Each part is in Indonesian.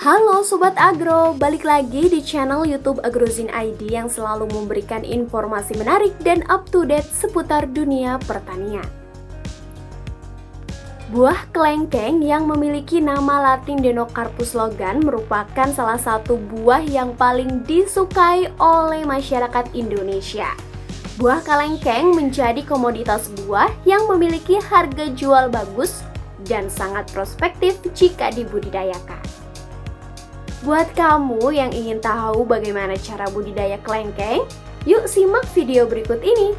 Halo Sobat Agro, balik lagi di channel YouTube Agrozin ID yang selalu memberikan informasi menarik dan up-to-date seputar dunia pertanian. Buah kelengkeng yang memiliki nama latin Deinocarpus logan merupakan salah satu buah yang paling disukai oleh masyarakat Indonesia. Buah kelengkeng menjadi komoditas buah yang memiliki harga jual bagus dan sangat prospektif jika dibudidayakan. Buat kamu yang ingin tahu bagaimana cara budidaya kelengkeng, yuk simak video berikut ini.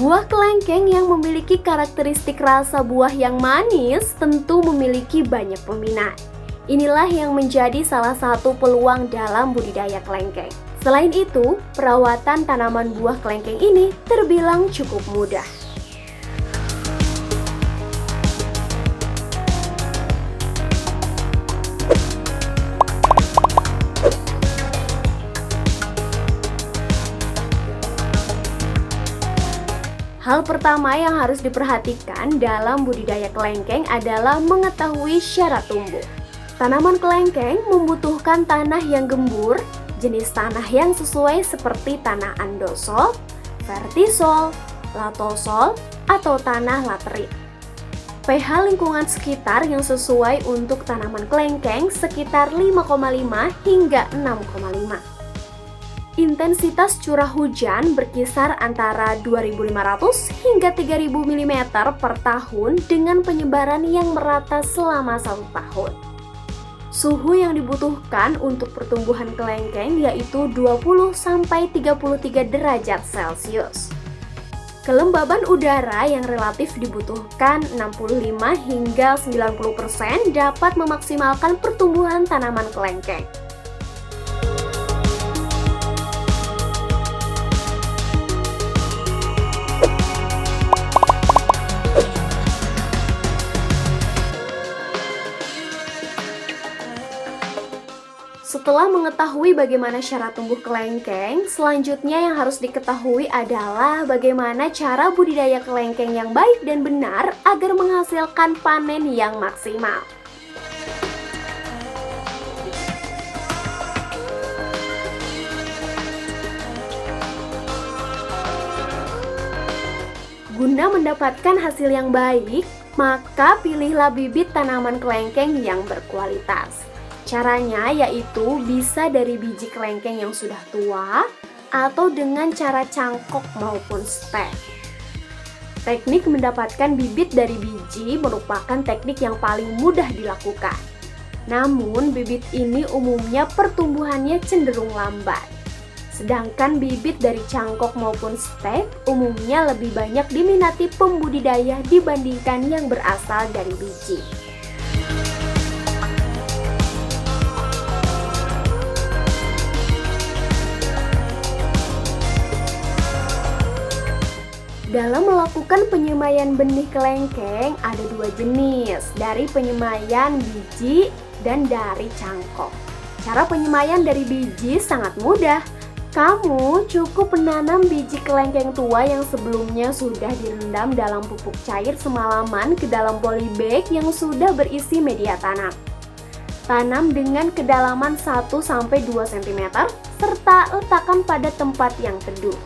Buah kelengkeng yang memiliki karakteristik rasa buah yang manis tentu memiliki banyak peminat. Inilah yang menjadi salah satu peluang dalam budidaya kelengkeng. Selain itu, perawatan tanaman buah kelengkeng ini terbilang cukup mudah. Hal pertama yang harus diperhatikan dalam budidaya kelengkeng adalah mengetahui syarat tumbuh. Tanaman kelengkeng membutuhkan tanah yang gembur, jenis tanah yang sesuai seperti tanah andosol, vertisol, latosol, atau tanah laterit. pH lingkungan sekitar yang sesuai untuk tanaman kelengkeng sekitar 5,5 hingga 6,5. Intensitas curah hujan berkisar antara 2.500 hingga 3.000 mm per tahun dengan penyebaran yang merata selama 1 tahun. Suhu yang dibutuhkan untuk pertumbuhan kelengkeng yaitu 20-33 derajat Celcius. Kelembaban udara yang relatif dibutuhkan 65 hingga 90% dapat memaksimalkan pertumbuhan tanaman kelengkeng. Setelah mengetahui bagaimana cara tumbuh kelengkeng, selanjutnya yang harus diketahui adalah bagaimana cara budidaya kelengkeng yang baik dan benar agar menghasilkan panen yang maksimal. Guna mendapatkan hasil yang baik, maka pilihlah bibit tanaman kelengkeng yang berkualitas. Caranya yaitu bisa dari biji kelengkeng yang sudah tua atau dengan cara cangkok maupun stek. Teknik mendapatkan bibit dari biji merupakan teknik yang paling mudah dilakukan. Namun bibit ini umumnya pertumbuhannya cenderung lambat. Sedangkan bibit dari cangkok maupun stek umumnya lebih banyak diminati pembudidaya dibandingkan yang berasal dari biji. Dalam melakukan penyemaian benih kelengkeng ada 2 jenis, dari penyemaian biji dan dari cangkok. Cara penyemaian dari biji sangat mudah. Kamu cukup menanam biji kelengkeng tua yang sebelumnya sudah direndam dalam pupuk cair semalaman ke dalam polybag yang sudah berisi media tanam. Tanam dengan kedalaman 1-2 cm serta letakkan pada tempat yang teduh.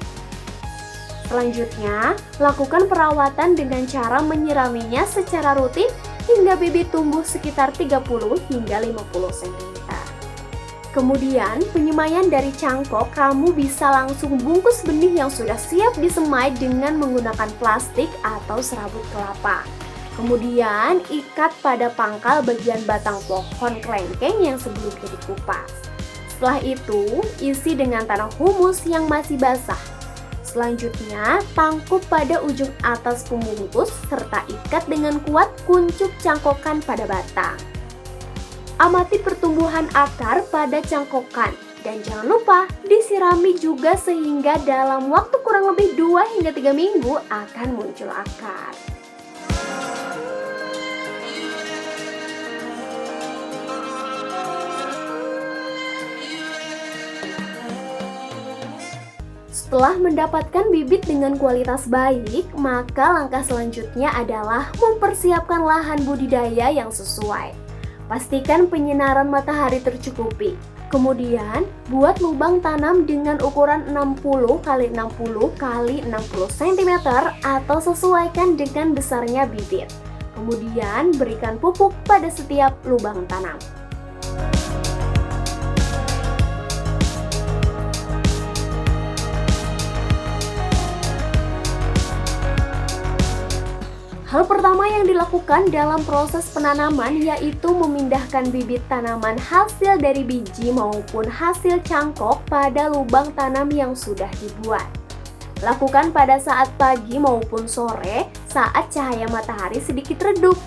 Selanjutnya, lakukan perawatan dengan cara menyiraminya secara rutin hingga bibit tumbuh sekitar 30 hingga 50 cm. Kemudian, penyemaian dari cangkok kamu bisa langsung bungkus benih yang sudah siap disemai dengan menggunakan plastik atau serabut kelapa. Kemudian, ikat pada pangkal bagian batang pohon kelengkeng yang sebelumnya dikupas. Setelah itu, isi dengan tanah humus yang masih basah. Selanjutnya, tangkup pada ujung atas pembungkus serta ikat dengan kuat kuncup cangkokan pada batang. Amati pertumbuhan akar pada cangkokan dan jangan lupa disirami juga sehingga dalam waktu kurang lebih 2 hingga 3 minggu akan muncul akar. Setelah mendapatkan bibit dengan kualitas baik, maka langkah selanjutnya adalah mempersiapkan lahan budidaya yang sesuai. Pastikan penyinaran matahari tercukupi. Kemudian, buat lubang tanam dengan ukuran 60 x 60 x 60 cm atau sesuaikan dengan besarnya bibit. Kemudian, berikan pupuk pada setiap lubang tanam. Hal pertama yang dilakukan dalam proses penanaman yaitu memindahkan bibit tanaman hasil dari biji maupun hasil cangkok pada lubang tanam yang sudah dibuat. Lakukan pada saat pagi maupun sore saat cahaya matahari sedikit redup.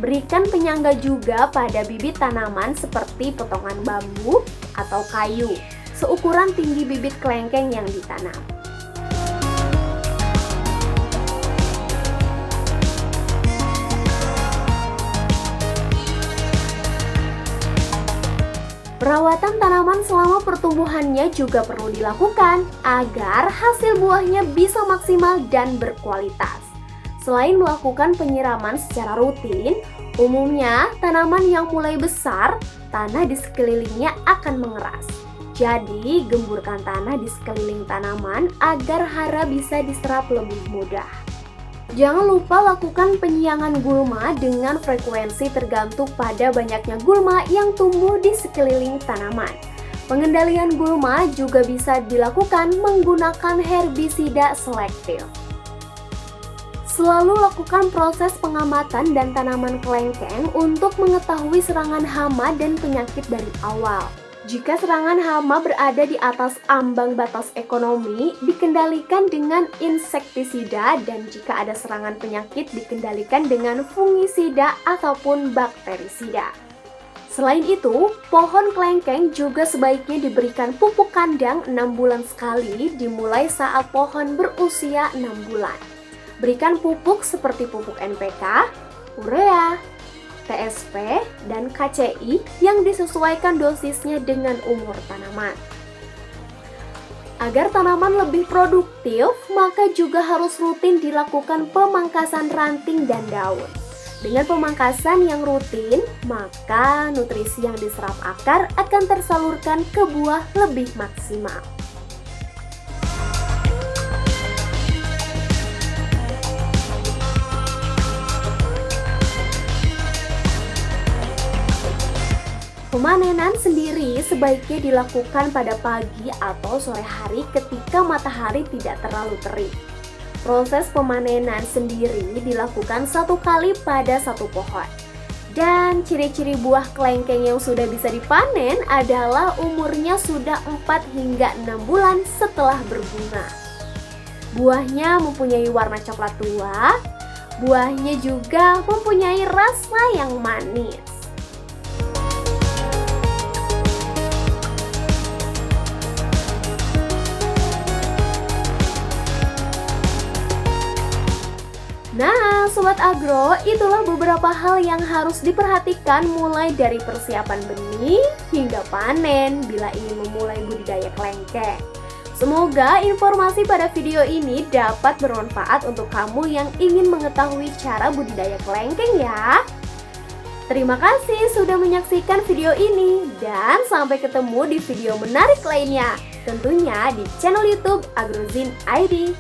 Berikan penyangga juga pada bibit tanaman seperti potongan bambu atau kayu, seukuran tinggi bibit kelengkeng yang ditanam. Perawatan tanaman selama pertumbuhannya juga perlu dilakukan agar hasil buahnya bisa maksimal dan berkualitas. Selain melakukan penyiraman secara rutin, umumnya tanaman yang mulai besar, tanah di sekelilingnya akan mengeras. Jadi, gemburkan tanah di sekeliling tanaman agar hara bisa diserap lebih mudah. Jangan lupa lakukan penyiangan gulma dengan frekuensi tergantung pada banyaknya gulma yang tumbuh di sekeliling tanaman. Pengendalian gulma juga bisa dilakukan menggunakan herbisida selektif. Selalu lakukan proses pengamatan dan tanaman kelengkeng untuk mengetahui serangan hama dan penyakit dari awal. Jika serangan hama berada di atas ambang batas ekonomi, dikendalikan dengan insektisida, dan jika ada serangan penyakit dikendalikan dengan fungisida ataupun bakterisida. Selain itu, pohon kelengkeng juga sebaiknya diberikan pupuk kandang 6 bulan sekali dimulai saat pohon berusia 6 bulan. Berikan pupuk seperti pupuk NPK, urea, TSP, dan KCI yang disesuaikan dosisnya dengan umur tanaman. Agar tanaman lebih produktif, maka juga harus rutin dilakukan pemangkasan ranting dan daun. Dengan pemangkasan yang rutin, maka nutrisi yang diserap akar akan tersalurkan ke buah lebih maksimal. Pemanenan sendiri sebaiknya dilakukan pada pagi atau sore hari ketika matahari tidak terlalu terik. Proses pemanenan sendiri dilakukan 1 kali pada 1 pohon. Dan ciri-ciri buah kelengkeng yang sudah bisa dipanen adalah umurnya sudah 4 hingga 6 bulan setelah berbunga. Buahnya mempunyai warna coklat tua, buahnya juga mempunyai rasa yang manis. Nah, Sobat Agro, itulah beberapa hal yang harus diperhatikan mulai dari persiapan benih hingga panen bila ingin memulai budidaya kelengkeng. Semoga informasi pada video ini dapat bermanfaat untuk kamu yang ingin mengetahui cara budidaya kelengkeng ya. Terima kasih sudah menyaksikan video ini dan sampai ketemu di video menarik lainnya, tentunya di channel YouTube Agrozin ID.